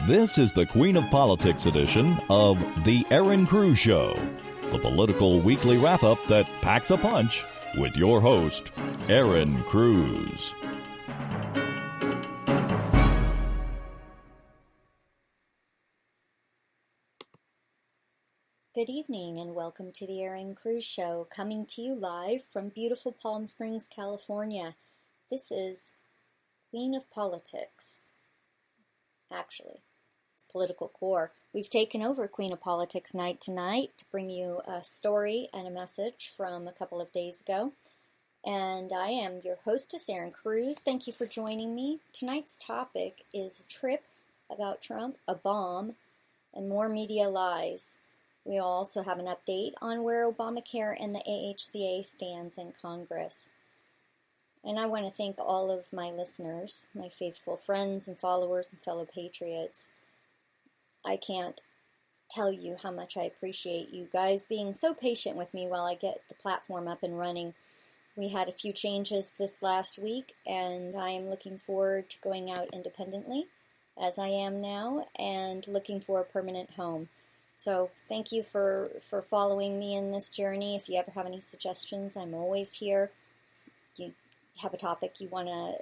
This is the Queen of Politics edition of The Erin Cruz Show, the political weekly wrap-up that packs a punch with your host, Erin Cruz. Good evening and welcome to the Erin Cruz Show, coming to you live from beautiful Palm Springs, California. This is Queen of Politics. Actually, it's Political Core. We've taken over Queen of Politics night tonight to bring you a story and a message from a couple of days ago. And I am your hostess, Erin Cruz. Thank you for joining me. Tonight's topic is a trip about Trump, a bomb, and more media lies. We also have an update on where ObamaCare and the AHCA stands in Congress. And I want to thank all of my listeners, my faithful friends and followers and fellow patriots. I can't tell you how much I appreciate you guys being so patient with me while I get the platform up and running. We had a few changes this last week, and I am looking forward to going out independently, as I am now, and looking for a permanent home. So thank you for following me in this journey. If you ever have any suggestions, I'm always here. You have a topic you want to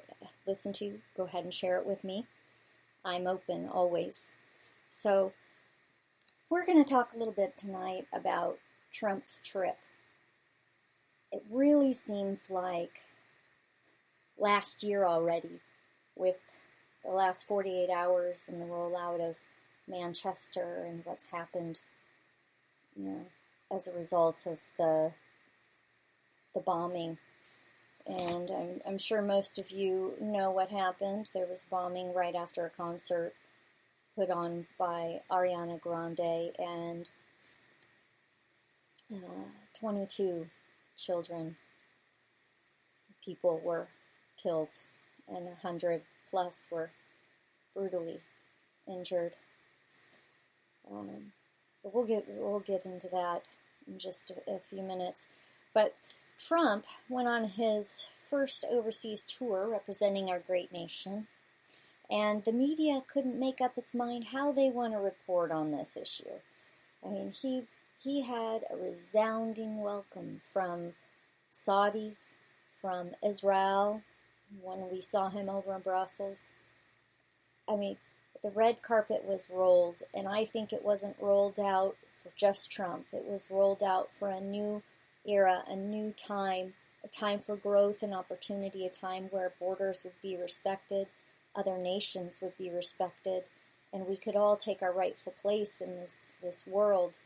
listen to, go ahead and share it with me. I'm open always. So we're going to talk a little bit tonight about Trump's trip. It really seems like last year already, with the last 48 hours and the rollout of Manchester and what's happened, as a result of the bombing. And I'm sure most of you know what happened. There was bombing right after a concert put on by Ariana Grande, and 22 people were killed, and 100 plus were brutally injured. But we'll get into that in just a few minutes. But Trump went on his first overseas tour representing our great nation, and the media couldn't make up its mind how they want to report on this issue. I mean, he had a resounding welcome from Saudis, from Israel, when we saw him over in Brussels. I mean, the red carpet was rolled, and I think it wasn't rolled out for just Trump. It was rolled out for a new era, a new time, a time for growth and opportunity, a time where borders would be respected, other nations would be respected, and we could all take our rightful place in this world,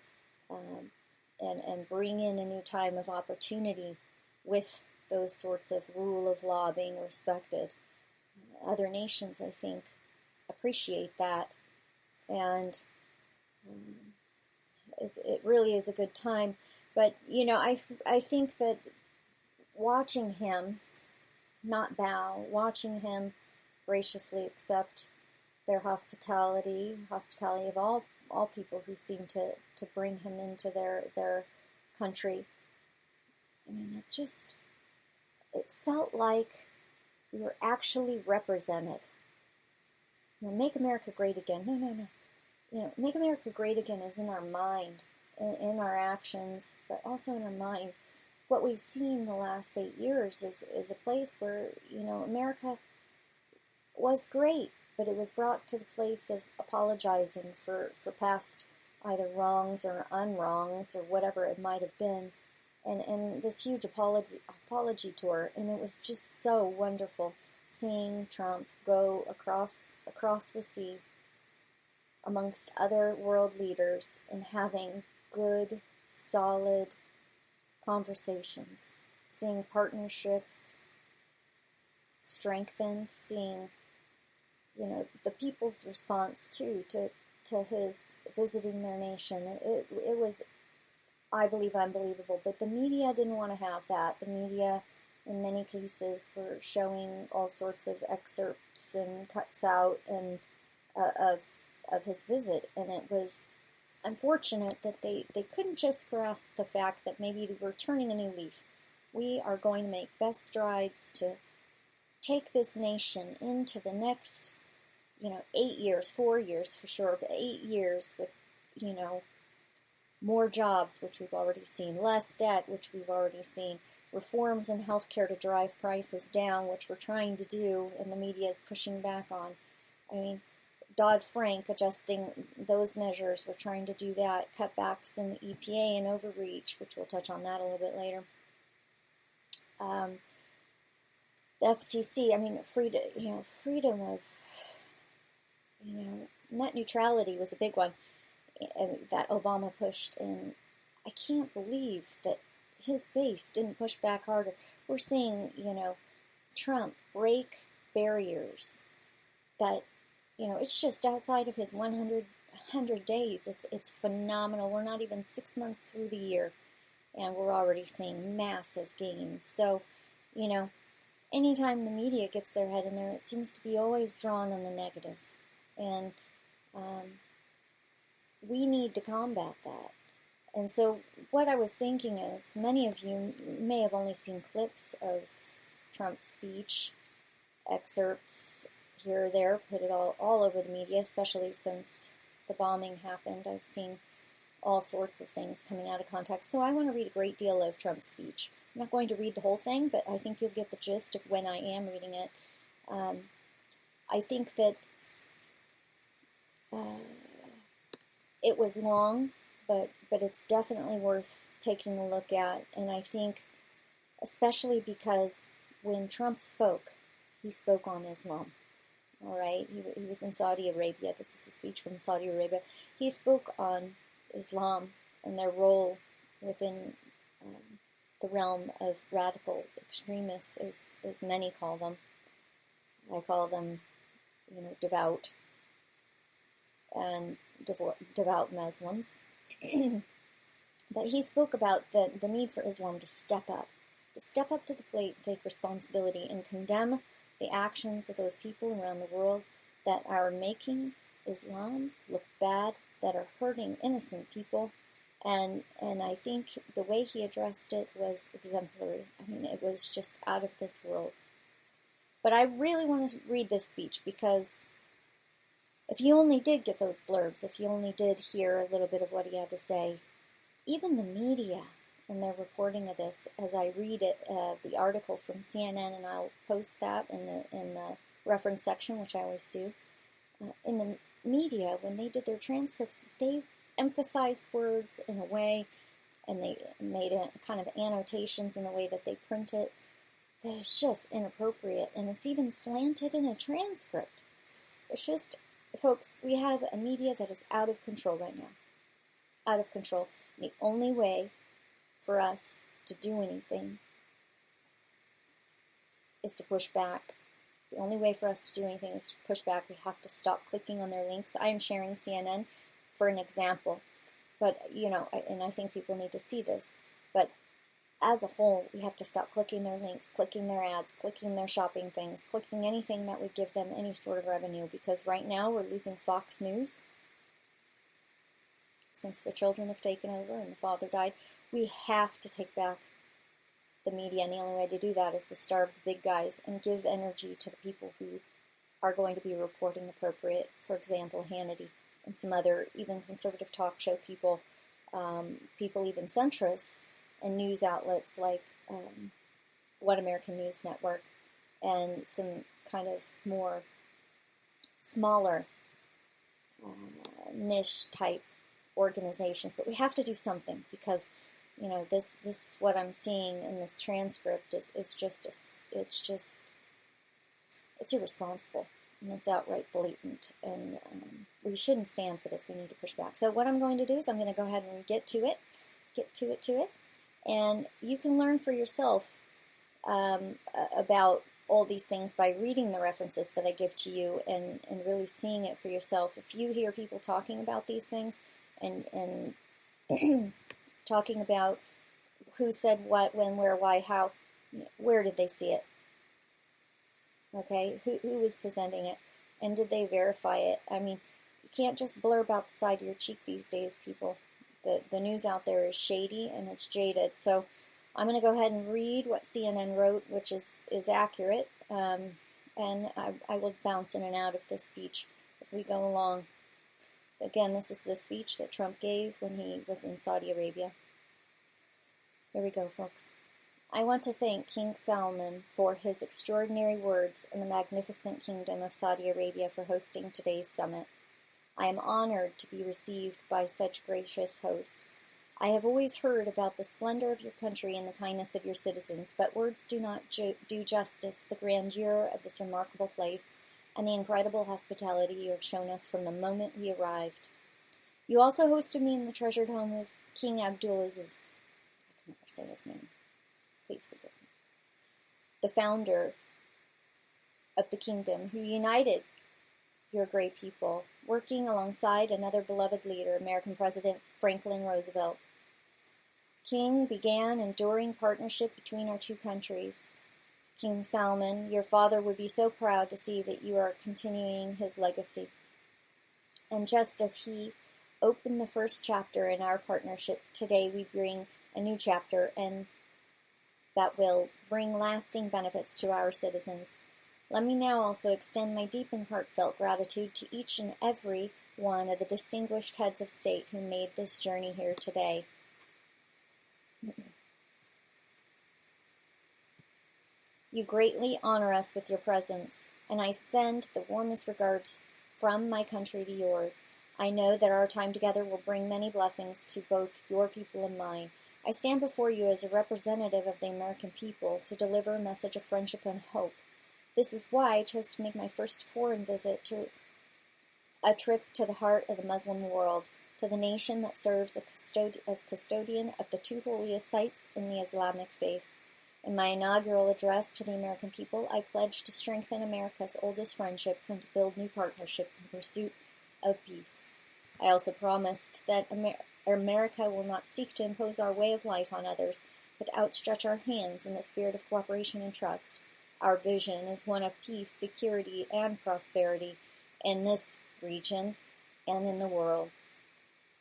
and bring in a new time of opportunity with those sorts of rule of law being respected. Other nations, I think, appreciate that, and it really is a good time. But I think that watching him not bow, watching him graciously accept their hospitality of all people who seem to bring him into their country, I mean, it felt like we were actually represented. Make America great again. No. Make America great again is in our mind, in our actions, but also in our mind. What we've seen the last 8 years is a place where, America was great, but it was brought to the place of apologizing for past either wrongs or unwrongs or whatever it might have been. And this huge apology tour, and it was just so wonderful seeing Trump go across the sea amongst other world leaders and having good, solid conversations, seeing partnerships strengthened, seeing, the people's response too to his visiting their nation. It was, I believe, unbelievable. But the media didn't want to have that. The media, in many cases, were showing all sorts of excerpts and cuts out and of his visit, and it was unfortunate that they couldn't just grasp the fact that maybe we're turning a new leaf. We are going to make best strides to take this nation into the next 8 years, 4 years for sure, but 8 years with, more jobs, which we've already seen, less debt, which we've already seen, reforms in healthcare to drive prices down, which we're trying to do, and the media is pushing back on. I mean, Dodd-Frank, adjusting those measures, we're trying to do that, cutbacks in the EPA and overreach, which we'll touch on that a little bit later. The FCC, I mean, freedom of, net neutrality was a big one that Obama pushed, and I can't believe that his base didn't push back harder. We're seeing, Trump break barriers that, it's just outside of his 100 days. It's phenomenal. We're not even 6 months through the year, and we're already seeing massive gains. So, anytime the media gets their head in there, it seems to be always drawn on the negative. And we need to combat that. And so what I was thinking is, many of you may have only seen clips of Trump's speech, excerpts here or there, put it all over the media, especially since the bombing happened. I've seen all sorts of things coming out of context. So I want to read a great deal of Trump's speech. I'm not going to read the whole thing, but I think you'll get the gist of when I am reading it. I think that it was long, but it's definitely worth taking a look at. And I think, especially because when Trump spoke, he spoke on Islam. All right, he was in Saudi Arabia. This is a speech from Saudi Arabia. He spoke on Islam and their role within the realm of radical extremists, as many call them. I call them, devout and devout Muslims. But he spoke about the need for Islam to step up to the plate, take responsibility, and condemn the actions of those people around the world that are making Islam look bad, that are hurting innocent people. And I think the way he addressed it was exemplary. I mean, it was just out of this world. But I really want to read this speech, because if you only did get those blurbs, if you only did hear a little bit of what he had to say, even the media and their reporting of this, as I read it, the article from CNN, and I'll post that in the reference section, which I always do, in the media, when they did their transcripts, they emphasized words in a way, and they made kind of annotations in the way that they print it, that is just inappropriate, and it's even slanted in a transcript. It's just, folks, we have a media that is out of control right now. Out of control. And the only way for us to do anything is to push back. The only way for us to do anything is to push back. We have to stop clicking on their links. I am sharing CNN for an example. But, and I think people need to see this. But as a whole, we have to stop clicking their links, clicking their ads, clicking their shopping things, clicking anything that would give them any sort of revenue. Because right now we're losing Fox News. Since the children have taken over and the father died, we have to take back the media. And the only way to do that is to starve the big guys and give energy to the people who are going to be reporting appropriate. For example, Hannity and some other even conservative talk show people, even centrists, and news outlets like What American News Network, and some kind of more smaller niche type organizations. But we have to do something, because this what I'm seeing in this transcript is just it's irresponsible, and it's outright blatant, and we shouldn't stand for this. We need to push back. So what I'm going to do is I'm going to go ahead and get to it. And you can learn for yourself about all these things by reading the references that I give to you, and really seeing it for yourself. If you hear people talking about these things and talking about who said what, when, where, why, how, where did they see it? Okay, who was presenting it, and did they verify it? I mean, you can't just blurb out the side of your cheek these days, people. The news out there is shady and it's jaded. So I'm going to go ahead and read what CNN wrote, which is accurate, and I will bounce in and out of this speech as we go along. Again, this is the speech that Trump gave when he was in Saudi Arabia. Here we go, folks. I want to thank King Salman for his extraordinary words and the magnificent kingdom of Saudi Arabia for hosting today's summit. I am honored to be received by such gracious hosts. I have always heard about the splendor of your country and the kindness of your citizens, but words do not do justice the grandeur of this remarkable place and the incredible hospitality you have shown us from the moment we arrived. You also hosted me in the treasured home of King Abdulaziz. I can never say his name. Please forgive me. The founder of the kingdom, who united your great people, working alongside another beloved leader, American President Franklin Roosevelt. King began an enduring partnership between our two countries. King Salman, your father would be so proud to see that you are continuing his legacy. And just as he opened the first chapter in our partnership, today we bring a new chapter, and that will bring lasting benefits to our citizens. Let me now also extend my deep and heartfelt gratitude to each and every one of the distinguished heads of state who made this journey here today. You greatly honor us with your presence, and I send the warmest regards from my country to yours. I know that our time together will bring many blessings to both your people and mine. I stand before you as a representative of the American people to deliver a message of friendship and hope. This is why I chose to make my first foreign visit to a trip to the heart of the Muslim world, to the nation that serves as custodian of the two holiest sites in the Islamic faith. In my inaugural address to the American people, I pledged to strengthen America's oldest friendships and to build new partnerships in pursuit of peace. I also promised that America will not seek to impose our way of life on others, but outstretch our hands in the spirit of cooperation and trust. Our vision is one of peace, security, and prosperity in this region and in the world.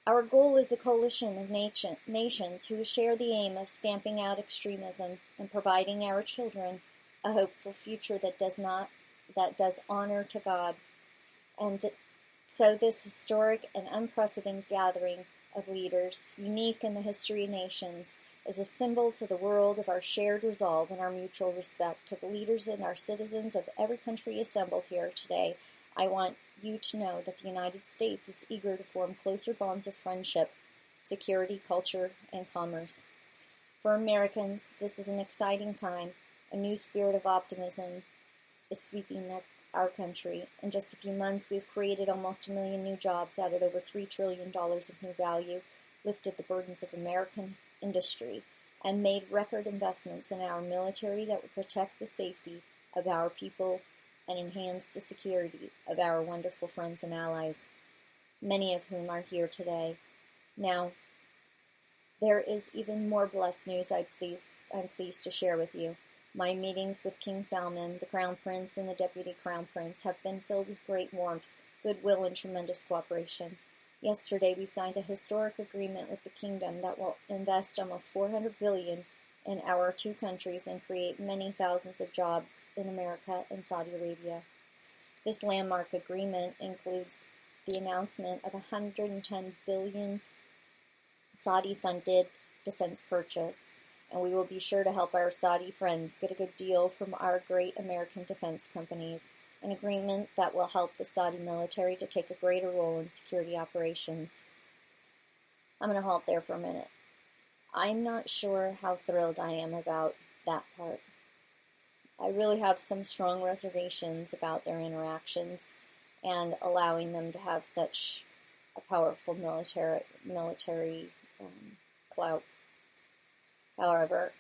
Our goal is a coalition of nations who share the aim of stamping out extremism and providing our children a hopeful future that does honor to God. So this historic and unprecedented gathering of leaders, unique in the history of nations, is a symbol to the world of our shared resolve and our mutual respect. To the leaders and our citizens of every country assembled here today, I want you to know that the United States is eager to form closer bonds of friendship, security, culture, and commerce. For Americans, this is an exciting time. A new spirit of optimism is sweeping our country. In just a few months, we've created almost 1 million new jobs, added over $3 trillion of new value, lifted the burdens of American industry, and made record investments in our military that will protect the safety of our people and enhance the security of our wonderful friends and allies, many of whom are here today. Now, there is even more blessed news I'm pleased to share with you. My meetings with King Salman, the Crown Prince, and the Deputy Crown Prince have been filled with great warmth, goodwill, and tremendous cooperation. Yesterday, we signed a historic agreement with the kingdom that will invest almost $400 billion in our two countries and create many thousands of jobs in America and Saudi Arabia. This landmark agreement includes the announcement of a $110 billion Saudi-funded defense purchase, and we will be sure to help our Saudi friends get a good deal from our great American defense companies, an agreement that will help the Saudi military to take a greater role in security operations. I'm going to halt there for a minute. I'm not sure how thrilled I am about that part. I really have some strong reservations about their interactions and allowing them to have such a powerful military clout. However,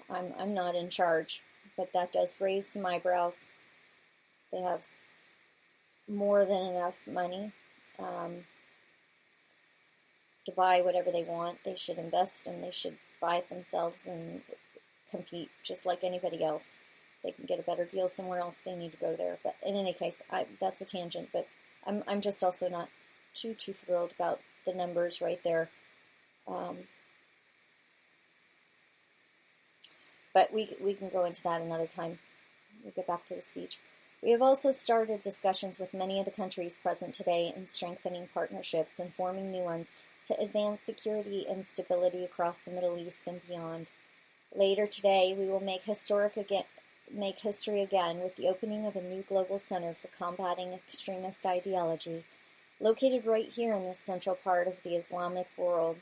I'm not in charge, but that does raise some eyebrows. They have more than enough money to buy whatever they want. They should invest and they should buy it themselves and compete just like anybody else. They can get a better deal somewhere else, they need to go there. But in any case, that's a tangent. But I'm just also not too thrilled about the numbers right there. But we can go into that another time. We'll get back to the speech. We have also started discussions with many of the countries present today in strengthening partnerships and forming new ones to advance security and stability across the Middle East and beyond. Later today, we will make history again with the opening of a new global center for combating extremist ideology, located right here in this central part of the Islamic world.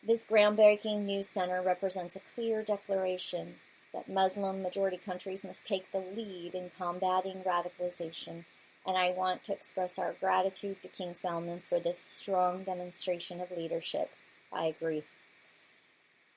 This groundbreaking new center represents a clear declaration that Muslim-majority countries must take the lead in combating radicalization, and I want to express our gratitude to King Salman for this strong demonstration of leadership. I agree.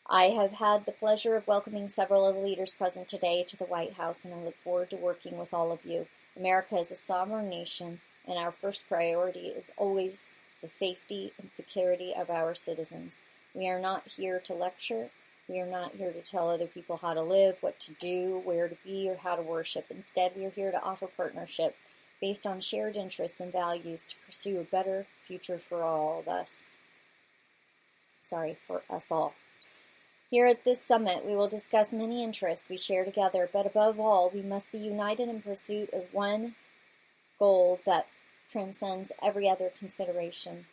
I have had the pleasure of welcoming several of the leaders present today to the White House, and I look forward to working with all of you. America is a sovereign nation, and our first priority is always the safety and security of our citizens. We are not here to lecture. We are not here to tell other people how to live, what to do, where to be, or how to worship. Instead, we are here to offer partnership based on shared interests and values to pursue a better future for all of us. For us all. Here at this summit, we will discuss many interests we share together, but above all, we must be united in pursuit of one goal that transcends every other consideration.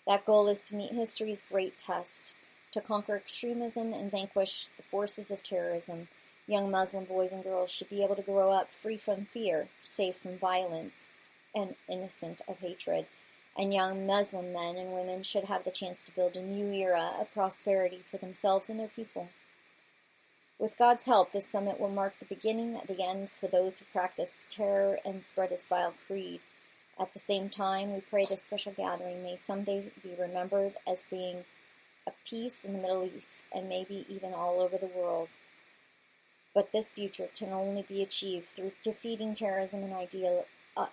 That goal is to meet history's great test, to conquer extremism and vanquish the forces of terrorism. Young Muslim boys and girls should be able to grow up free from fear, safe from violence, and innocent of hatred. And young Muslim men and women should have the chance to build a new era of prosperity for themselves and their people. With God's help, this summit will mark the beginning and the end for those who practice terror and spread its vile creed. At the same time, we pray this special gathering may someday be remembered as being a peace in the Middle East and maybe even all over the world. But this future can only be achieved through defeating terrorism and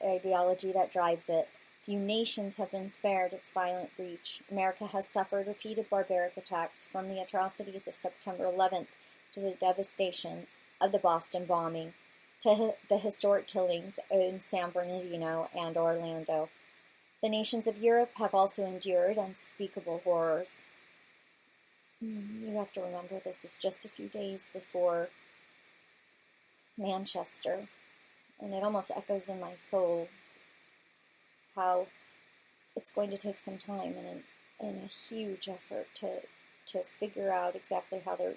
ideology that drives it. Few nations have been spared its violent breach. America has suffered repeated barbaric attacks, from the atrocities of September 11th to the devastation of the Boston bombing, to the historic killings in San Bernardino and Orlando. The nations of Europe have also endured unspeakable horrors. You have to remember, this is just a few days before Manchester, and it almost echoes in my soul how it's going to take some time and a huge effort to figure out exactly how they're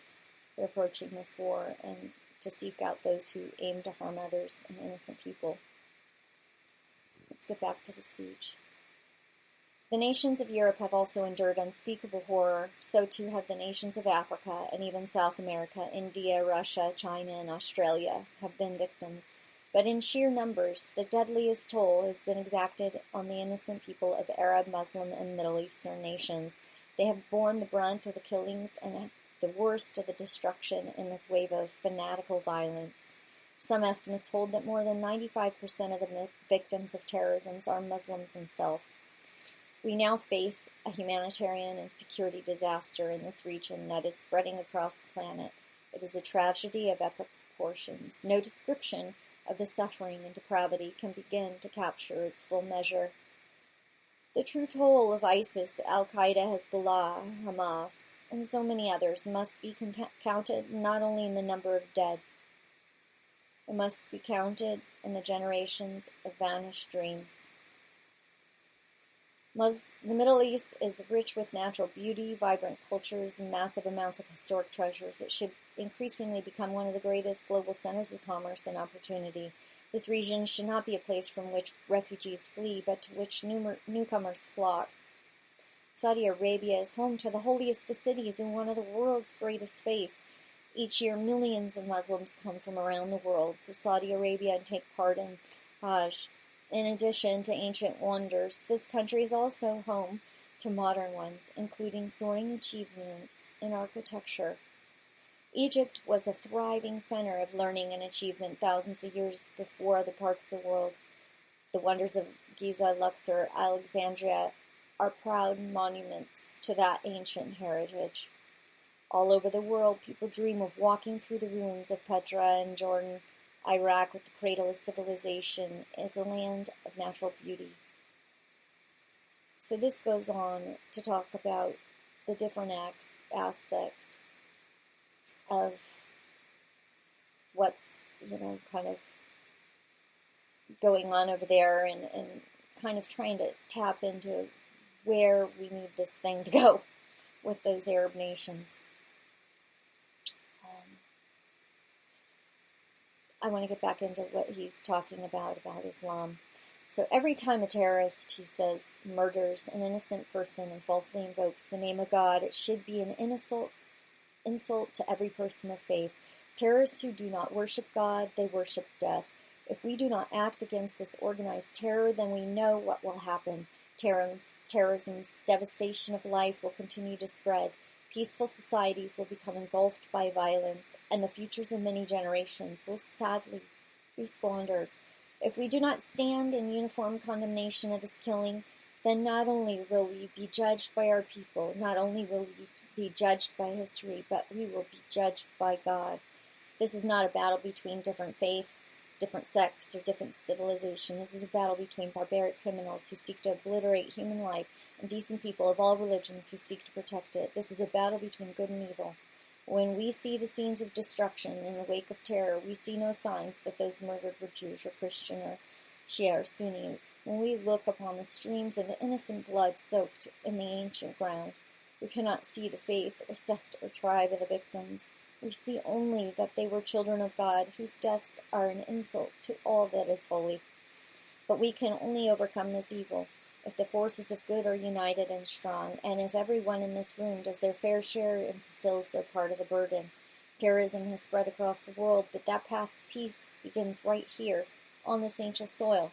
approaching this war and to seek out those who aim to harm others and innocent people. Let's get back to the speech. The nations of Europe have also endured unspeakable horror. So too have the nations of Africa and even South America. India, Russia, China, and Australia have been victims. But in sheer numbers, the deadliest toll has been exacted on the innocent people of Arab, Muslim, and Middle Eastern nations. They have borne the brunt of the killings and the worst of the destruction in this wave of fanatical violence. Some estimates hold that more than 95% of the victims of terrorism are Muslims themselves. We now face a humanitarian and security disaster in this region that is spreading across the planet. It is a tragedy of epic proportions. No description of the suffering and depravity can begin to capture its full measure. The true toll of ISIS, Al-Qaeda, Hezbollah, Hamas, and so many others must be counted not only in the number of dead. It must be counted in the generations of vanished dreams. The Middle East is rich with natural beauty, vibrant cultures, and massive amounts of historic treasures. It should increasingly become one of the greatest global centers of commerce and opportunity. This region should not be a place from which refugees flee, but to which newcomers flock. Saudi Arabia is home to the holiest of cities and one of the world's greatest faiths. Each year, millions of Muslims come from around the world to Saudi Arabia and take part in Hajj. In addition to ancient wonders, this country is also home to modern ones, including soaring achievements in architecture. Egypt was a thriving center of learning and achievement thousands of years before other parts of the world. The wonders of Giza, Luxor, Alexandria are proud monuments to that ancient heritage. All over the world, people dream of walking through the ruins of Petra and Jordan. Iraq, with the cradle of civilization, is a land of natural beauty. So this goes on to talk about the different aspects of what's, kind of going on over there and kind of trying to tap into where we need this thing to go with those Arab nations. I want to get back into what he's talking about Islam. So every time a terrorist, he says, murders an innocent person and falsely invokes the name of God, it should be an insult to every person of faith. Terrorists who do not worship God, they worship death. If we do not act against this organized terror, then we know what will happen. Terrorism's devastation of life will continue to spread. Peaceful societies will become engulfed by violence, and the futures of many generations will sadly be squandered. If we do not stand in uniform condemnation of this killing, then not only will we be judged by our people, not only will we be judged by history, but we will be judged by God. This is not a battle between different faiths, different sects, or different civilizations. This is a battle between barbaric criminals who seek to obliterate human life and decent people of all religions who seek to protect it. This is a battle between good and evil. When we see the scenes of destruction in the wake of terror, we see no signs that those murdered were Jews or Christian or Shia or Sunni. When we look upon the streams of innocent blood soaked in the ancient ground, we cannot see the faith or sect or tribe of the victims. We see only that they were children of God, whose deaths are an insult to all that is holy. But we can only overcome this evil if the forces of good are united and strong, and if everyone in this room does their fair share and fulfills their part of the burden. Terrorism has spread across the world, but that path to peace begins right here, on this ancient soil,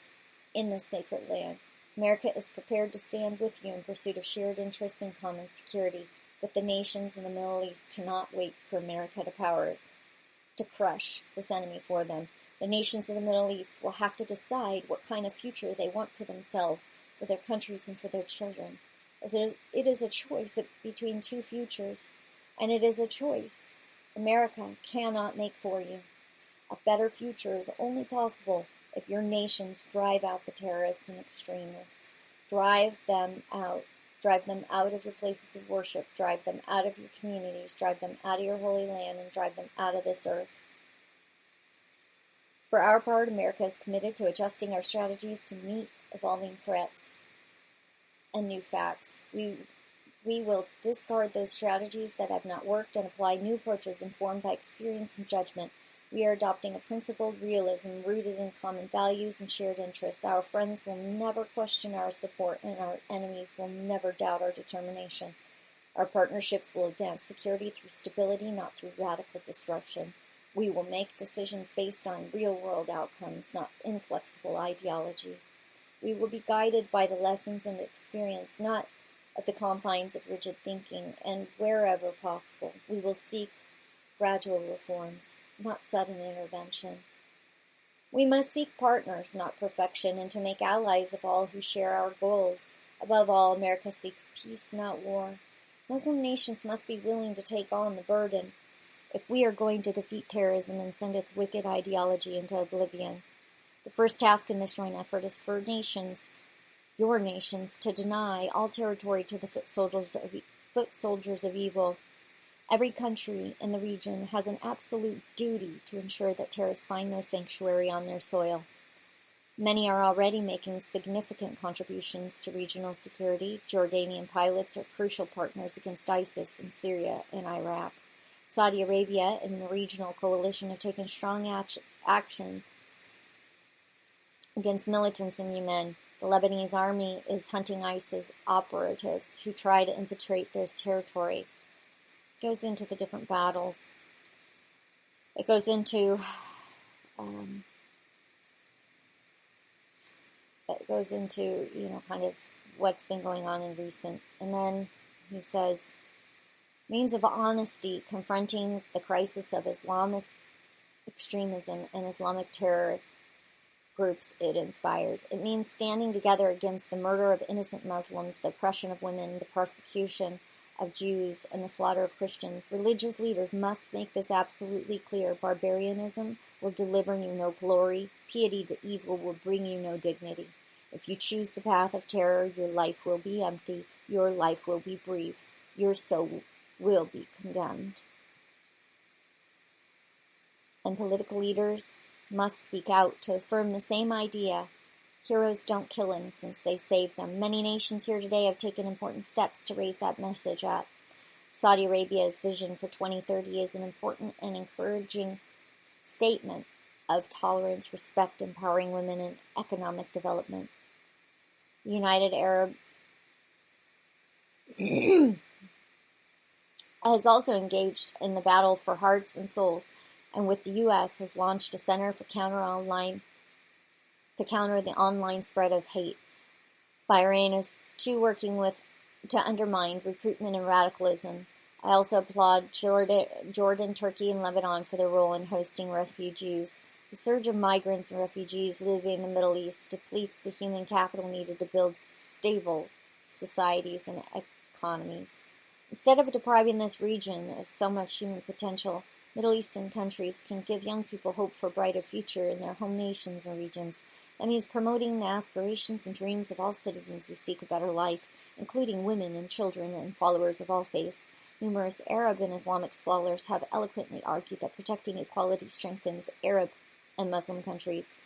in this sacred land. America is prepared to stand with you in pursuit of shared interests and common security. But the nations in the Middle East cannot wait for America to crush this enemy for them. The nations of the Middle East will have to decide what kind of future they want for themselves, for their countries, and for their children. It is a choice between two futures, and it is a choice America cannot make for you. A better future is only possible if your nations drive out the terrorists and extremists. Drive them out. Drive them out of your places of worship. Drive them out of your communities. Drive them out of your holy land, and drive them out of this earth. For our part, America is committed to adjusting our strategies to meet evolving threats and new facts. We will discard those strategies that have not worked and apply new approaches informed by experience and judgment. We are adopting a principled realism rooted in common values and shared interests. Our friends will never question our support, and our enemies will never doubt our determination. Our partnerships will advance security through stability, not through radical disruption. We will make decisions based on real-world outcomes, not inflexible ideology. We will be guided by the lessons and experience, not at the confines of rigid thinking, and wherever possible, we will seek gradual reforms, not sudden intervention. We must seek partners, not perfection, and to make allies of all who share our goals. Above all, America seeks peace, not war. Muslim nations must be willing to take on the burden if we are going to defeat terrorism and send its wicked ideology into oblivion. The first task in this joint effort is for your nations, to deny all territory to the foot soldiers of evil. Every country in the region has an absolute duty to ensure that terrorists find no sanctuary on their soil. Many are already making significant contributions to regional security. Jordanian pilots are crucial partners against ISIS in Syria and Iraq. Saudi Arabia and the regional coalition have taken strong action against militants in Yemen. The Lebanese army is hunting ISIS operatives who try to infiltrate their territory. It goes into the different battles. It goes into kind of what's been going on in recent. And then he says, means of honesty confronting the crisis of Islamist extremism and Islamic terror groups it inspires. It means standing together against the murder of innocent Muslims, the oppression of women, the persecution of Jews, and the slaughter of Christians. Religious leaders must make this absolutely clear. Barbarianism will deliver you no glory. Piety to evil will bring you no dignity. If you choose the path of terror, your life will be empty. Your life will be brief. Your soul will be condemned. And political leaders must speak out to affirm the same idea. Heroes don't kill innocents, they save them. Many nations here today have taken important steps to raise that message up. Saudi Arabia's vision for 2030 is an important and encouraging statement of tolerance, respect, empowering women, and economic development. The United Arab has also engaged in the battle for hearts and souls, and with the U.S. has launched a center for counter the online spread of hate. Bahrain is too working to undermine recruitment and radicalism. I also applaud Jordan, Turkey, and Lebanon for their role in hosting refugees. The surge of migrants and refugees living in the Middle East depletes the human capital needed to build stable societies and economies. Instead of depriving this region of so much human potential, Middle Eastern countries can give young people hope for a brighter future in their home nations and regions. That means promoting the aspirations and dreams of all citizens who seek a better life, including women and children and followers of all faiths. Numerous Arab and Islamic scholars have eloquently argued that protecting equality strengthens Arab and Muslim countries.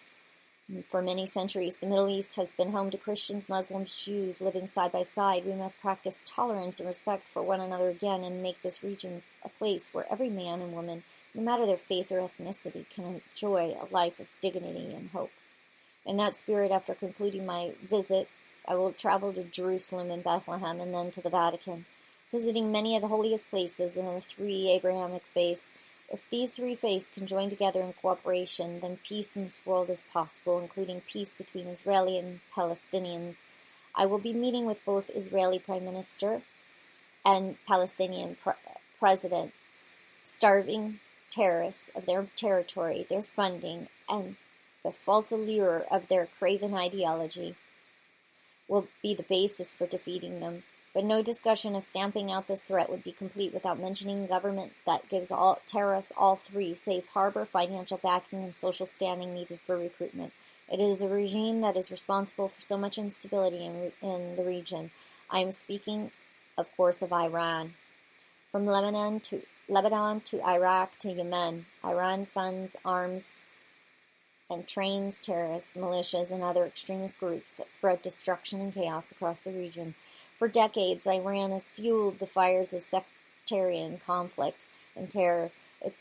For many centuries, the Middle East has been home to Christians, Muslims, Jews living side by side. We must practice tolerance and respect for one another again and make this region a place where every man and woman, no matter their faith or ethnicity, can enjoy a life of dignity and hope. In that spirit, after concluding my visit, I will travel to Jerusalem and Bethlehem and then to the Vatican, visiting many of the holiest places in the three Abrahamic faiths. If these three faiths can join together in cooperation, then peace in this world is possible, including peace between Israeli and Palestinians. I will be meeting with both Israeli Prime Minister and Palestinian President, starving terrorists of their territory, their funding, and the false allure of their craven ideology will be the basis for defeating them. But no discussion of stamping out this threat would be complete without mentioning a government that gives all terrorists all three safe harbor, financial backing, and social standing needed for recruitment. It is a regime that is responsible for so much instability in the region. I am speaking, of course, of Iran. From Lebanon to Iraq to Yemen, Iran funds, arms, and trains terrorists, militias, and other extremist groups that spread destruction and chaos across the region. For decades, Iran has fueled the fires of sectarian conflict and terror. It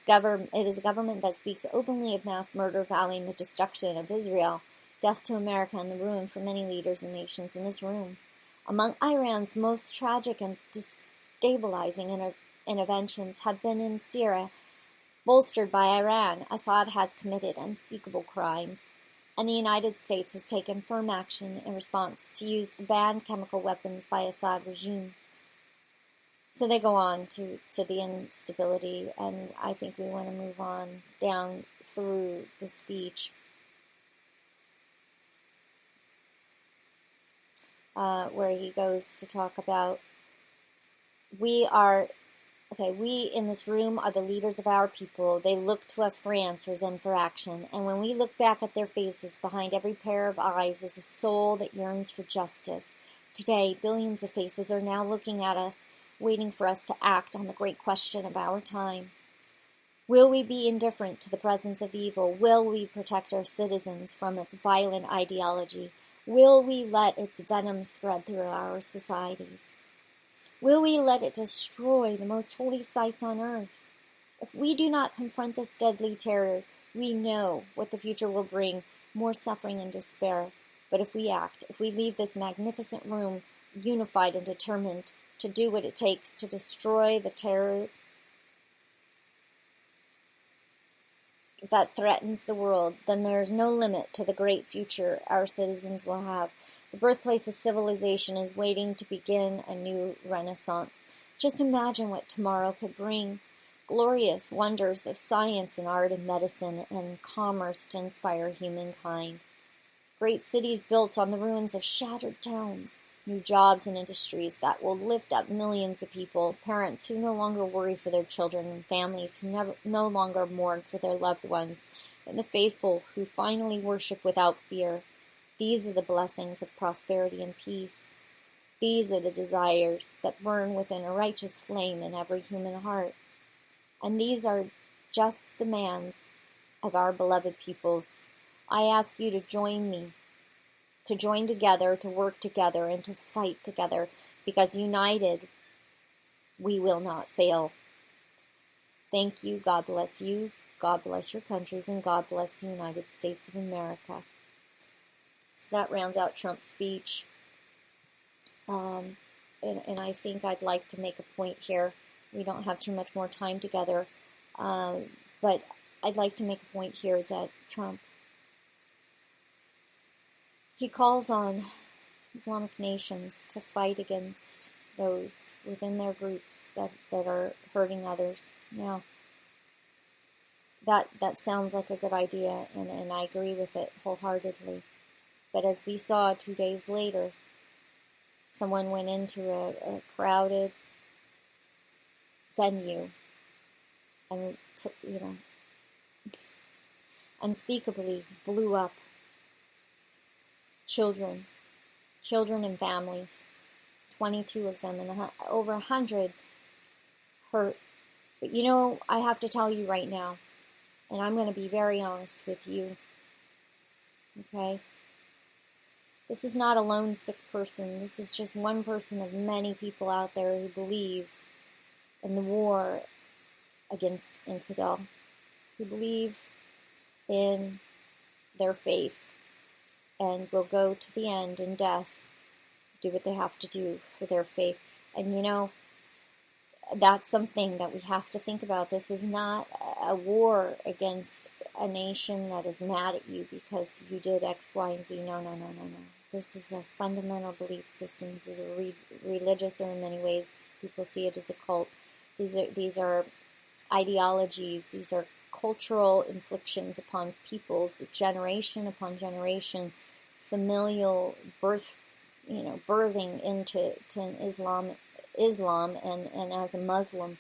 is a government that speaks openly of mass murder, vowing the destruction of Israel, death to America, and the ruin for many leaders and nations in this room. Among Iran's most tragic and destabilizing interventions have been in Syria. Bolstered by Iran, Assad has committed unspeakable crimes, and the United States has taken firm action in response to use the banned chemical weapons by Assad regime. So they go on to the instability, and I think we want to move on down through the speech. Where he goes to talk about, we in this room are the leaders of our people. They look to us for answers and for action. And when we look back at their faces, behind every pair of eyes is a soul that yearns for justice. Today, billions of faces are now looking at us, waiting for us to act on the great question of our time. Will we be indifferent to the presence of evil? Will we protect our citizens from its violent ideology? Will we let its venom spread through our societies? Will we let it destroy the most holy sites on earth? If we do not confront this deadly terror, we know what the future will bring, more suffering and despair. But if we act, if we leave this magnificent room unified and determined to do what it takes to destroy the terror that threatens the world, then there is no limit to the great future our citizens will have. The birthplace of civilization is waiting to begin a new renaissance. Just imagine what tomorrow could bring. Glorious wonders of science and art and medicine and commerce to inspire humankind. Great cities built on the ruins of shattered towns. New jobs and industries that will lift up millions of people. Parents who no longer worry for their children, and families who no longer mourn for their loved ones. And the faithful who finally worship without fear. These are the blessings of prosperity and peace. These are the desires that burn within a righteous flame in every human heart. And these are just demands of our beloved peoples. I ask you to join me, to join together, to work together, and to fight together, because united, we will not fail. Thank you. God bless you. God bless your countries, and God bless the United States of America. So that rounds out Trump's speech. And I think I'd like to make a point here. We don't have too much more time together, but I'd like to make a point here that Trump, he calls on Islamic nations to fight against those within their groups that are hurting others. Now, that sounds like a good idea, and I agree with it wholeheartedly. But as we saw 2 days later, someone went into a crowded venue and took, unspeakably blew up children and families. 22 of them, and over 100 hurt. But I have to tell you right now, and I'm going to be very honest with you, okay? This is not a lone sick person. This is just one person of many people out there who believe in the war against infidel, who believe in their faith and will go to the end in death, do what they have to do for their faith. And that's something that we have to think about. This is not a war against a nation that is mad at you because you did X, Y, and Z. No. This is a fundamental belief system. This is a religious, or in many ways, people see it as a cult. These are ideologies. These are cultural inflictions upon peoples, generation upon generation, familial birthing into Islam, and as a Muslim,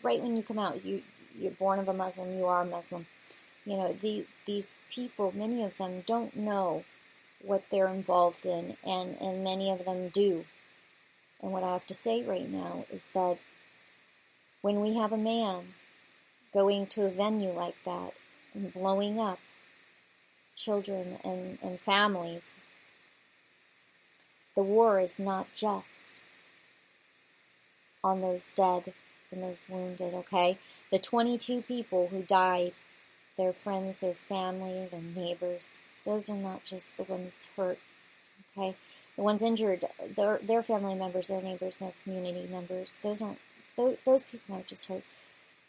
right when you come out, you're born of a Muslim, you are a Muslim. These people, many of them don't know what they're involved in, and many of them do. And what I have to say right now is that when we have a man going to a venue like that and blowing up children and families, the war is not just on those dead and those wounded, okay? The 22 people who died, their friends, their family, their neighbors, those are not just the ones hurt, okay? The ones injured, their family members, their neighbors, their community members, those people aren't just hurt.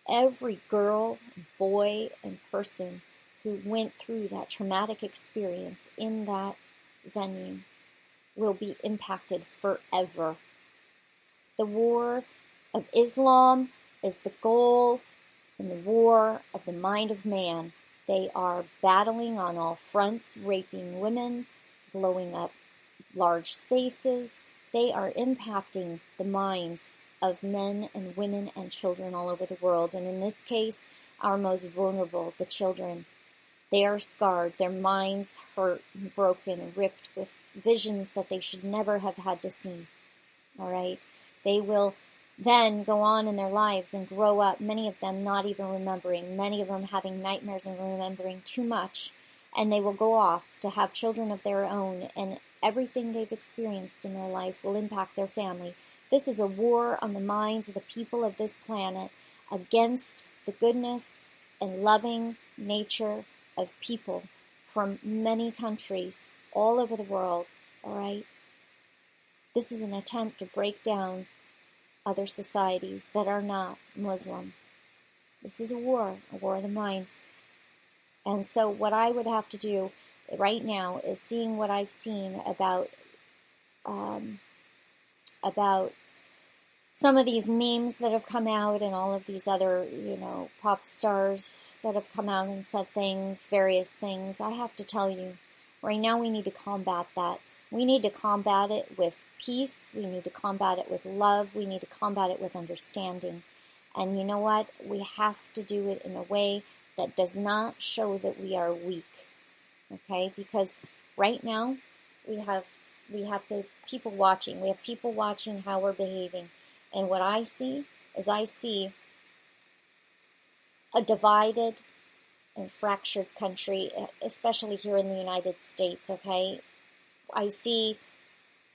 Every girl, boy, and person who went through that traumatic experience in that venue will be impacted forever. The war of Islam is the goal, and the war of the mind of man. They are battling on all fronts, raping women, blowing up large spaces. They are impacting the minds of men and women and children all over the world. And in this case, our most vulnerable, the children. They are scarred, their minds hurt, and broken, and ripped with visions that they should never have had to see. All right? They will then go on in their lives and grow up, many of them not even remembering, many of them having nightmares and remembering too much. And they will go off to have children of their own, and everything they've experienced in their life will impact their family. This is a war on the minds of the people of this planet against the goodness and loving nature of people from many countries all over the world, all right? This is an attempt to break down other societies that are not Muslim. This is a war of the minds. And so what I would have to do right now is seeing what I've seen about some of these memes that have come out and all of these other, pop stars that have come out and said things, various things. I have to tell you, right now we need to combat that. We need to combat it with peace. We need to combat it with love. We need to combat it with understanding. And you know what? We have to do it in a way that does not show that we are weak. Okay? Because right now we have the people watching. We have people watching how we're behaving. And what I see is a divided and fractured country, especially here in the United States, okay? I see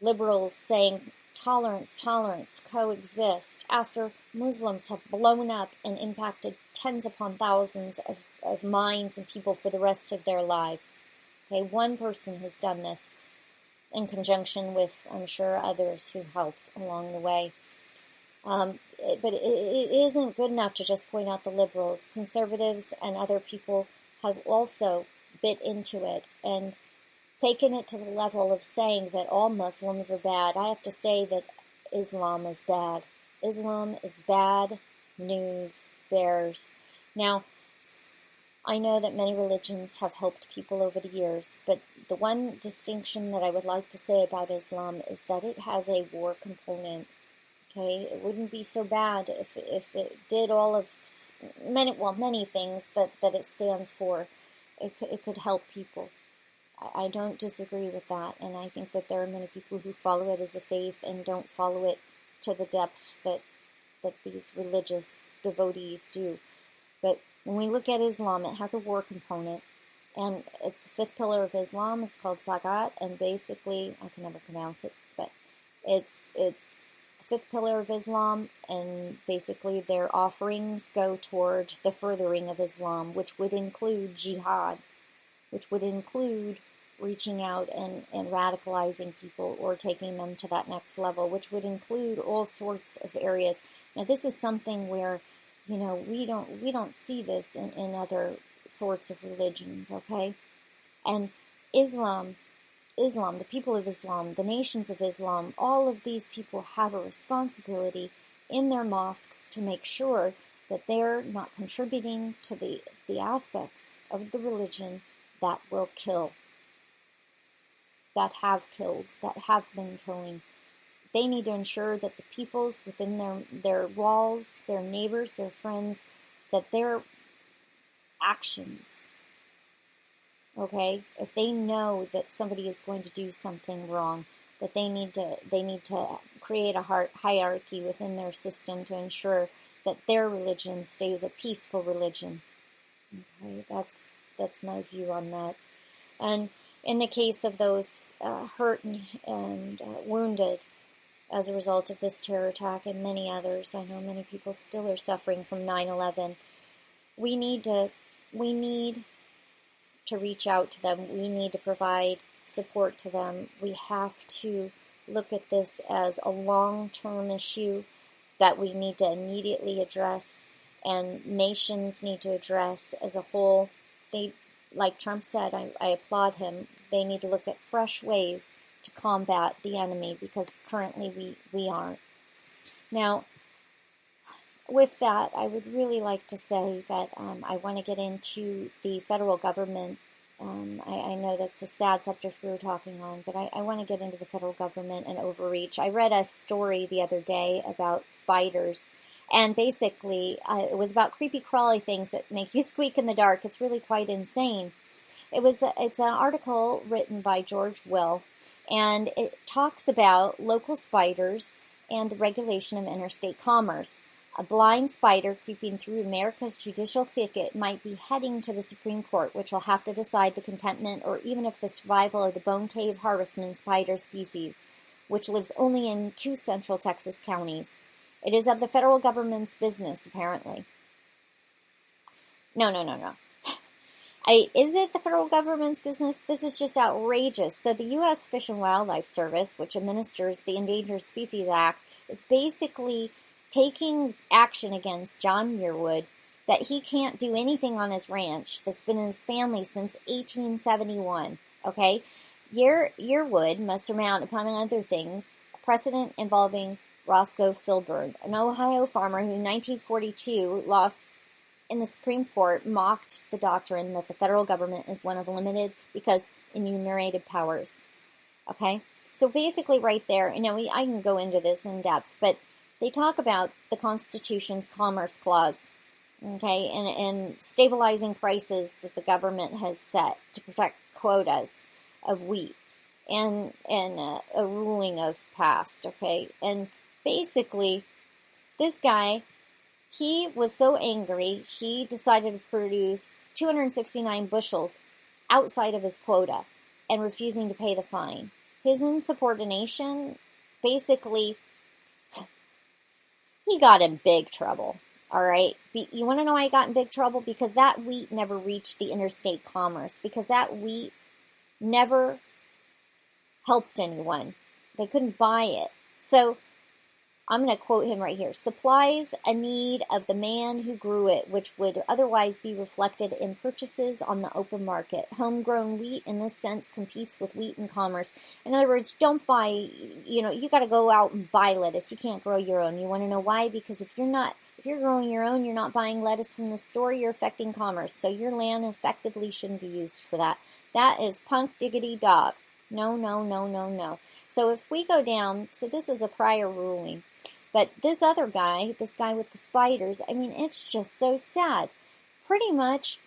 liberals saying tolerance, tolerance, coexist, after Muslims have blown up and impacted tens upon thousands of minds and people for the rest of their lives. Okay, one person has done this in conjunction with, I'm sure, others who helped along the way. But it isn't good enough to just point out the liberals. Conservatives and other people have also bit into it and taken it to the level of saying that all Muslims are bad. I have to say that Islam is bad. Islam is bad news bears. Now, I know that many religions have helped people over the years, but the one distinction that I would like to say about Islam is that it has a war component. Okay, it wouldn't be so bad if it did all of many things that it stands for. It could help people. I don't disagree with that, and I think that there are many people who follow it as a faith and don't follow it to the depth that these religious devotees do. But when we look at Islam, it has a war component, and it's the fifth pillar of Islam. It's called Zakat, and basically, I can never pronounce it, but it's the fifth pillar of Islam, and basically their offerings go toward the furthering of Islam, which would include jihad, which would include reaching out and radicalizing people or taking them to that next level, which would include all sorts of areas. Now, this is something where, we don't see this in other sorts of religions, okay? And Islam, the people of Islam, the nations of Islam, all of these people have a responsibility in their mosques to make sure that they're not contributing to the aspects of the religion that will kill, that have killed, that have been killing. They need to ensure that the peoples within their walls, their neighbors, their friends, that their actions, okay, if they know that somebody is going to do something wrong, that they need to create a hierarchy within their system to ensure that their religion stays a peaceful religion. Okay, that's my view on that. And in the case of those hurt and wounded as a result of this terror attack and many others, I know many people still are suffering from 9/11. We need to reach out to them. We need to provide support to them. We have to look at this as a long-term issue that we need to immediately address, and nations need to address as a whole. They, like Trump said, I applaud him, they need to look at fresh ways to combat the enemy, because currently we aren't. Now, with that, I would really like to say that I want to get into the federal government. I know that's a sad subject we were talking on, but I want to get into the federal government and overreach. I read a story the other day about spiders, and basically it was about creepy crawly things that make you squeak in the dark. It's really quite insane. It's an article written by George Will, and it talks about local spiders and the regulation of interstate commerce. A blind spider creeping through America's judicial thicket might be heading to the Supreme Court, which will have to decide the contentment or even if the survival of the bone cave harvestman spider species, which lives only in 2 central Texas counties. It is of the federal government's business, apparently. No. Is it the federal government's business? This is just outrageous. So the U.S. Fish and Wildlife Service, which administers the Endangered Species Act, is basically taking action against John Yearwood that he can't do anything on his ranch that's been in his family since 1871, okay? Yearwood must surmount, upon other things, a precedent involving Roscoe Filburn, an Ohio farmer who in 1942 lost in the Supreme Court, mocked the doctrine that the federal government is one of limited because enumerated powers, okay? So basically right there, I can go into this in depth, but they talk about the Constitution's Commerce Clause, okay, and stabilizing prices that the government has set to protect quotas of wheat, and a ruling of past, okay. And basically, this guy, he was so angry, he decided to produce 269 bushels outside of his quota and refusing to pay the fine. His insubordination, basically, he got in big trouble. All right. You want to know why he got in big trouble? Because that wheat never reached the interstate commerce. Because that wheat never helped anyone. They couldn't buy it. So I'm going to quote him right here. Supplies a need of the man who grew it, which would otherwise be reflected in purchases on the open market. Homegrown wheat, in this sense, competes with wheat in commerce. In other words, don't buy, you got to go out and buy lettuce. You can't grow your own. You want to know why? Because if you're growing your own, you're not buying lettuce from the store, you're affecting commerce. So your land effectively shouldn't be used for that. That is punk diggity dog. No, no, no, no, no. So if we go down, so this is a prior ruling. But this other guy, this guy with the spiders, I mean, it's just so sad. Pretty much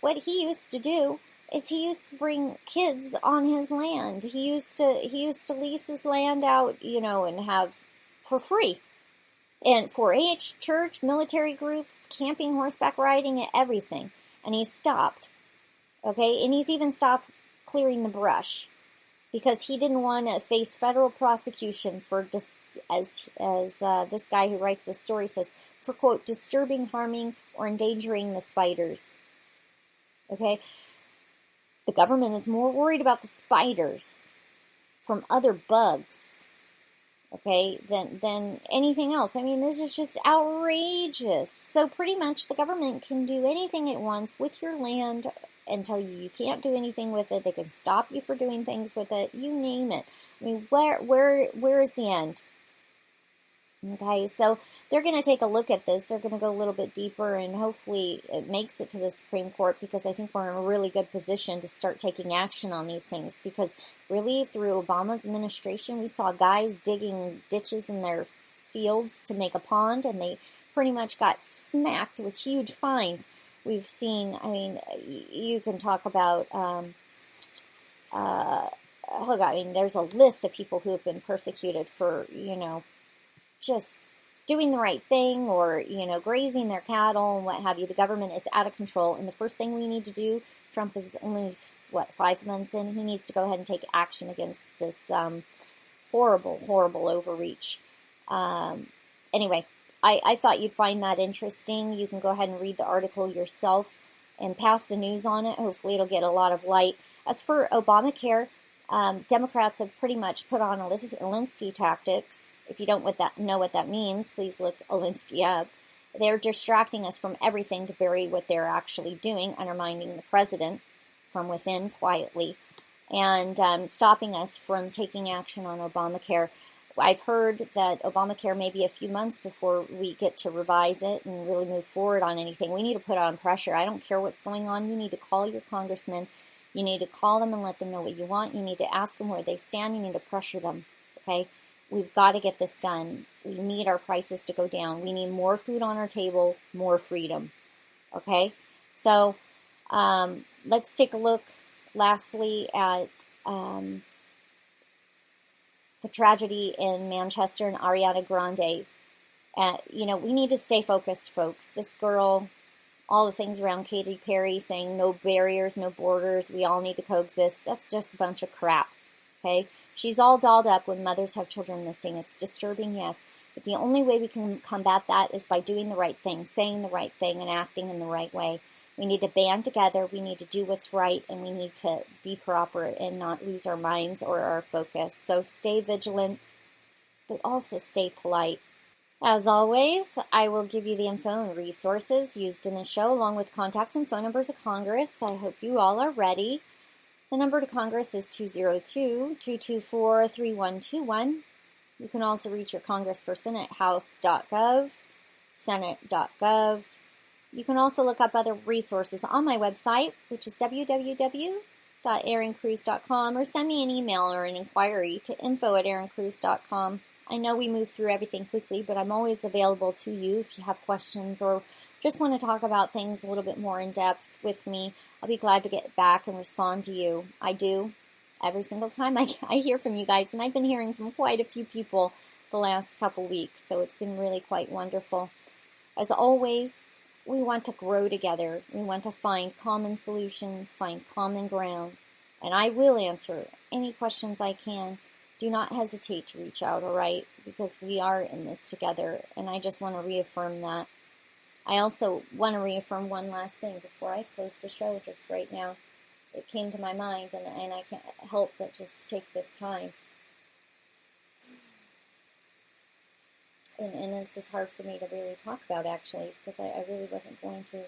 what he used to do is he used to bring kids on his land. He used to lease his land out, and have for free. And 4-H, church, military groups, camping, horseback riding, everything. And he stopped. Okay? And he's even stopped clearing the brush because he didn't want to face federal prosecution for, as this guy who writes this story says, for, quote, disturbing, harming, or endangering the spiders. Okay? The government is more worried about the spiders from other bugs, okay, than anything else. I mean, this is just outrageous. So pretty much the government can do anything it wants with your land and tell you can't do anything with it. They can stop you for doing things with it. You name it. I mean, where is the end? Okay, so they're going to take a look at this. They're going to go a little bit deeper, and hopefully it makes it to the Supreme Court, because I think we're in a really good position to start taking action on these things, because really through Obama's administration, we saw guys digging ditches in their fields to make a pond, and they pretty much got smacked with huge fines. We've seen, I mean, you can talk about, there's a list of people who have been persecuted for, just doing the right thing, or, grazing their cattle and what have you. The government is out of control. And the first thing we need to do, Trump is only, 5 months in, he needs to go ahead and take action against this horrible, horrible overreach. Anyway, I thought you'd find that interesting. You can go ahead and read the article yourself and pass the news on it. Hopefully it'll get a lot of light. As for Obamacare, Democrats have pretty much put on Alinsky tactics. If you don't know what that means, please look Alinsky up. They're distracting us from everything to bury what they're actually doing, undermining the president from within quietly, and stopping us from taking action on Obamacare. I've heard that Obamacare may be a few months before we get to revise it and really move forward on anything. We need to put on pressure. I don't care what's going on. You need to call your congressman. You need to call them and let them know what you want. You need to ask them where they stand. You need to pressure them, okay? We've got to get this done. We need our prices to go down. We need more food on our table, more freedom, okay? So let's take a look, lastly, at the tragedy in Manchester and Ariana Grande. We need to stay focused, folks. This girl, all the things around Katy Perry saying no barriers, no borders, we all need to coexist, that's just a bunch of crap, okay? She's all dolled up when mothers have children missing. It's disturbing, yes, but the only way we can combat that is by doing the right thing, saying the right thing, and acting in the right way. We need to band together, we need to do what's right, and we need to be proper and not lose our minds or our focus. So stay vigilant, but also stay polite. As always, I will give you the info and resources used in the show, along with contacts and phone numbers of Congress. I hope you all are ready. The number to Congress is 202-224-3121. You can also reach your congressperson at house.gov, senate.gov. You can also look up other resources on my website, which is www.erincruz.com, or send me an email or an inquiry to info@erincruz.com. I know we move through everything quickly, but I'm always available to you if you have questions or just want to talk about things a little bit more in depth with me. I'll be glad to get back and respond to you. I do. Every single time I hear from you guys, and I've been hearing from quite a few people the last couple weeks, so it's been really quite wonderful. As always, we want to grow together. We want to find common solutions, find common ground. And I will answer any questions I can. Do not hesitate to reach out, all right? Because we are in this together, and I just want to reaffirm that. I also want to reaffirm one last thing before I close the show just right now. It came to my mind, and I can't help but just take this time. And this is hard for me to really talk about, actually, because I really wasn't going to.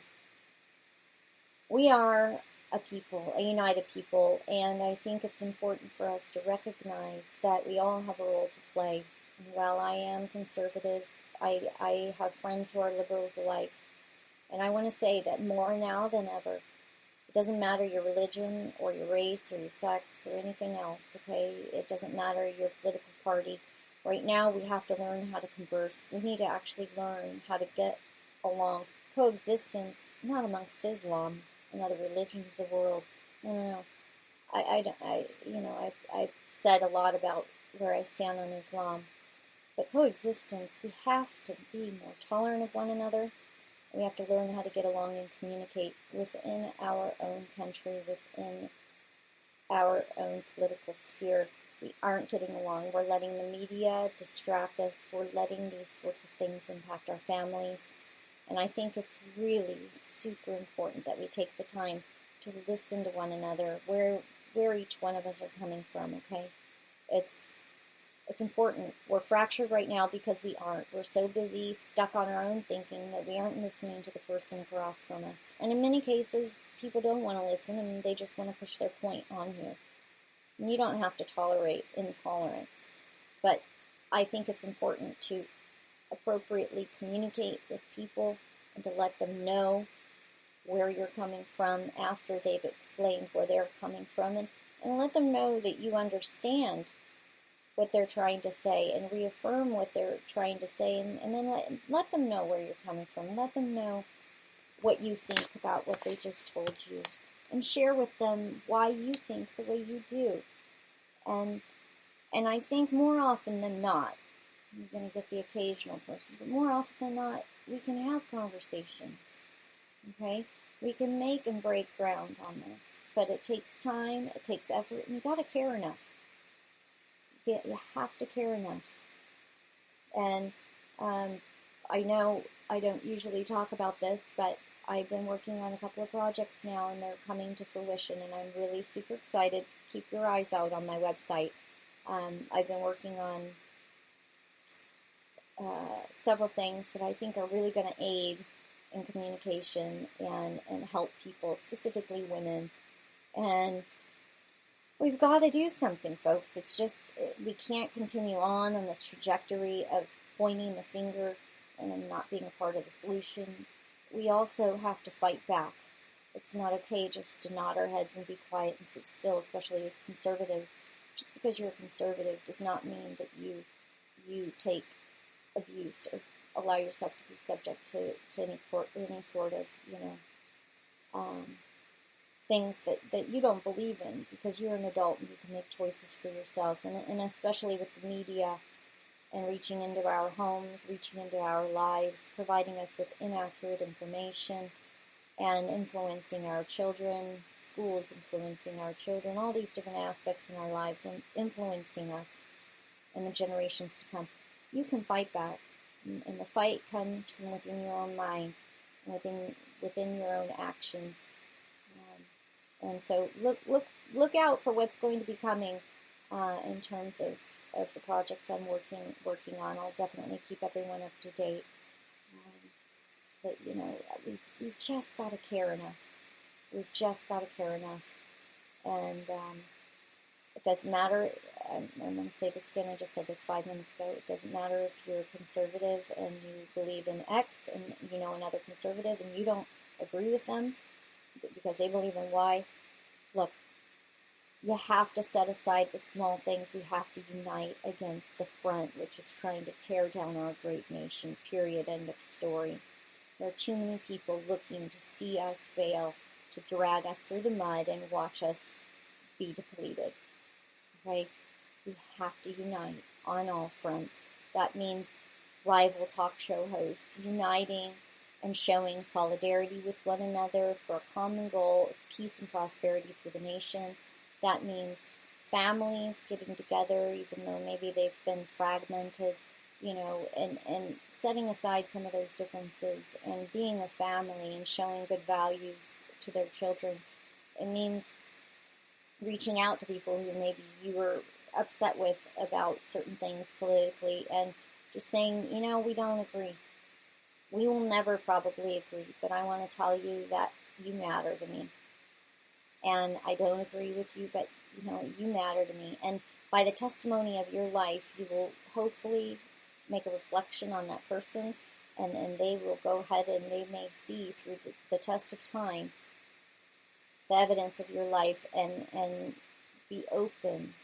We are a people, a united people, and I think it's important for us to recognize that we all have a role to play. And while I am conservative, I have friends who are liberals alike, and I want to say that more now than ever, it doesn't matter your religion or your race or your sex or anything else, okay? It doesn't matter your political party. Right now, we have to learn how to converse. We need to actually learn how to get along. Coexistence, not amongst Islam and other religions of the world. No. I've said a lot about where I stand on Islam. But coexistence, we have to be more tolerant of one another. We have to learn how to get along and communicate within our own country, within our own political sphere. We aren't getting along. We're letting the media distract us. We're letting these sorts of things impact our families. And I think it's really super important that we take the time to listen to one another, where each one of us are coming from, okay? It's important. We're fractured right now because we aren't. We're so busy, stuck on our own thinking that we aren't listening to the person across from us. And in many cases, people don't want to listen and they just want to push their point on here. And you don't have to tolerate intolerance. But I think it's important to appropriately communicate with people and to let them know where you're coming from after they've explained where they're coming from, and let them know that you understand what they're trying to say and reaffirm what they're trying to say, and then let them know where you're coming from. Let them know what you think about what they just told you, and share with them why you think the way you do. And I think more often than not, you're going to get the occasional person, but more often than not, we can have conversations, okay? We can make and break ground on this, but it takes time, it takes effort, and you got to care enough. You have to care enough. And I know I don't usually talk about this, but I've been working on a couple of projects now, and they're coming to fruition, and I'm really super excited. Keep your eyes out on my website. I've been working on several things that I think are really going to aid in communication and help people, specifically women. And we've got to do something, folks. It's just, we can't continue on this trajectory of pointing the finger and not being a part of the solution. We also have to fight back. It's not okay just to nod our heads and be quiet and sit still, especially as conservatives. Just because you're a conservative does not mean that you take abuse or allow yourself to be subject to any sort of, things that you don't believe in, because you're an adult and you can make choices for yourself. And especially with the media and reaching into our homes, reaching into our lives, providing us with inaccurate information and influencing our children, schools influencing our children, all these different aspects in our lives and influencing us and the generations to come. You can fight back, and the fight comes from within your own mind, and within your own actions. And so look out for what's going to be coming in terms of the projects I'm working on. I'll definitely keep everyone up to date. But we've just got to care enough. We've just got to care enough, and it doesn't matter. I'm going to say this again. I just said this 5 minutes ago. It doesn't matter if you're a conservative and you believe in X, and you know another conservative, and you don't agree with them because they believe in Y. Look, you have to set aside the small things. We have to unite against the front, which is trying to tear down our great nation. Period. End of story. There are too many people looking to see us fail, to drag us through the mud and watch us be depleted. Okay? We have to unite on all fronts. That means rival talk show hosts uniting and showing solidarity with one another for a common goal of peace and prosperity for the nation. That means families getting together, even though maybe they've been fragmented, and setting aside some of those differences and being a family and showing good values to their children. It means reaching out to people who maybe you were upset with about certain things politically and just saying, we don't agree. We will never probably agree, but I want to tell you that you matter to me. And I don't agree with you, but you matter to me. And by the testimony of your life, you will hopefully make a reflection on that person, and they will go ahead and they may see through the test of time the evidence of your life and be open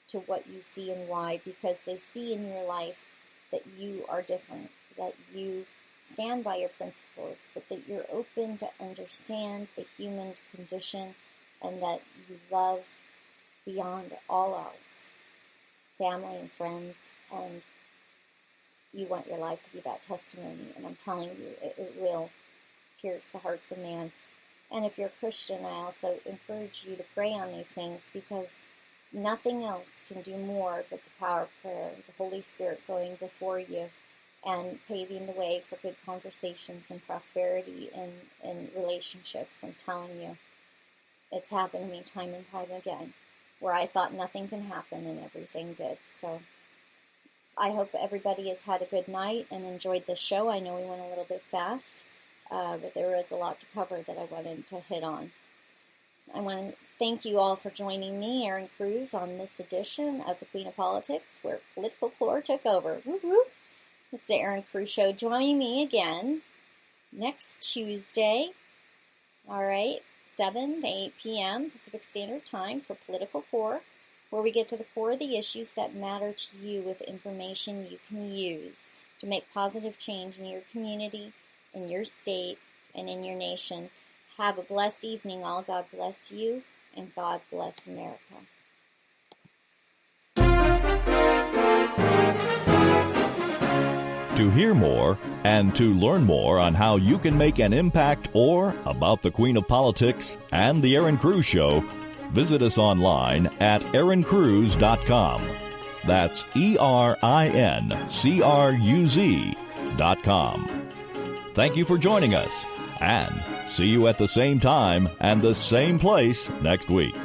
to what you see and why, because they see in your life that you are different, that you stand by your principles, but that you're open to understand the human condition and that you love beyond all else, family and friends, and you want your life to be that testimony. And I'm telling you, it will pierce the hearts of man. And if you're a Christian, I also encourage you to pray on these things, because nothing else can do more but the power of prayer, the Holy Spirit going before you and paving the way for good conversations and prosperity in relationships. I'm telling you, it's happened to me time and time again, where I thought nothing can happen and everything did. So I hope everybody has had a good night and enjoyed the show. I know we went a little bit fast, but there was a lot to cover that I wanted to hit on. I want to thank you all for joining me, Erin Cruz, on this edition of the Queen of Politics, where political core took over. Woo-hoo! It's the Erin Cruz Show. Join me again next Tuesday, all right, 7 to 8 p.m. Pacific Standard Time for Political Core, where we get to the core of the issues that matter to you with information you can use to make positive change in your community, in your state, and in your nation. Have a blessed evening, all. God bless you, and God bless America. To hear more and to learn more on how you can make an impact or about the Queen of Politics and the Erin Cruz Show, visit us online at erincruz.com. That's ERINCRUZ.com. Thank you for joining us, and see you at the same time and the same place next week.